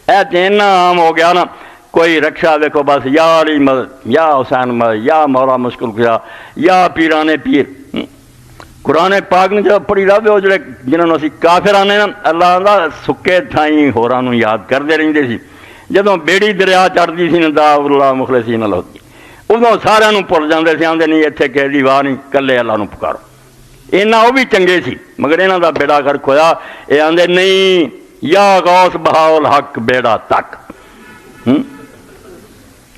ए तो इन्ना आम हो गया ना, कोई रक्षा देखो बस या अली मदद, या हुसैन मदद, या मौला मुश्किल कुशा, या पीराने पीर। कुरान पाक ने जो पढ़ी रहे हो जो जिन्होंने असी काफिर ने ना, अल्लाह का सुके थाई होरां याद करते रहते सी। जदों बेड़ी दरिया चढ़ती सी दाउल्ला मुखलिसीन लौती, उदों सारिਆਂ ਨੂੰ भुल जाते थे, आंदे नहीं इत्थे किसी की वाह नहीं, कल्ले अल्लाह नूं पुकारो। इन्ना वो भी चंगे सी, मगर इन्हां दा बेड़ा गर्क होया। ये आंदे नहीं या गौस बहाउल हक बेड़ा तक,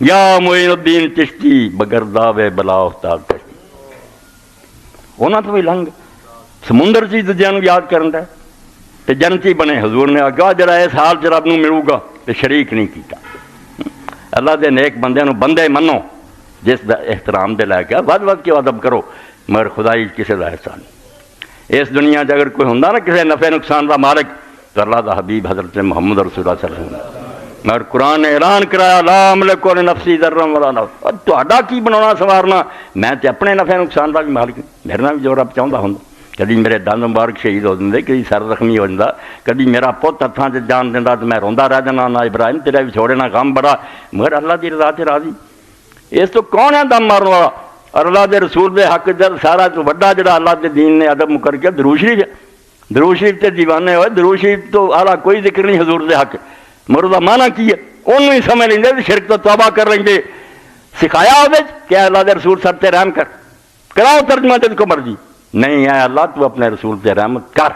या मोइनुद्दीन चिश्ती बगरदा वे बलाओ ताक कश्ती। उन्हां तो भी लंघ समुंदर सी दूजिਆਂ ਨੂੰ याद करदा ते जनती बने। हजूर ने आख्या जरा इस हाल च रब नूं मिलूगा ते शरीक नहीं किया। अल्लाह के नेक बंदिਆਂ ਨੂੰ बंदे मनो, जिस दा एहतराम दे लैके वध वध के अदब करो, मगर खुदाई किसी का एहसान नहीं। इस दुनिया च अगर कोई होंदा ना किसी नफे नुकसान का मालिक, तो अल्लाह का हबीब हजरत मोहम्मद रसूलुल्लाह सल्लल्लाहु अलैहि वसल्लम। मगर कुरान ने ऐलान कराया ला अमलिकु नफसी दर्रम वला नफ़ा, तुहाडा की बनाना सवारना, मैं तो अपने नफे नुकसान का भी मालिक, मेरे नाल भी जो रब चाहुंदा हुंदा। कभी मेरे दंद मुबारक शहीद हो जाते, कभी सर जख्मी हो जाता, कभी मेरा पुत हत्थां च जान दिंदा तो मैं रोंदा रह जाना, ना इब्राहिम तेरा विछोड़े ना गम बड़ा, मगर अल्लाह की रज़ा च राजी। इस तो कौन है दम मारने वाला? अल्लाह के रसूल के हक च सारा तो वड्डा जिहड़ा अल्लाह के दीन ने अदब मुकर के दरूद शरीफ। दरूद शरीफ ते दीवाने होए, दरूद शरीफ तो आला कोई जिक्र नहीं हजूर के हक, मगर उसका माना की है उन्होंने ही समझ लेंगे, शिरक तो तौबा कर लेंगे। सिखाया वो क्या अल्लाह के रसूल सब ते रहम कर, कराओ तर्जमा जिनको मर्जी, नहीं है अल्लाह तू अपने रसूल से रहमत कर।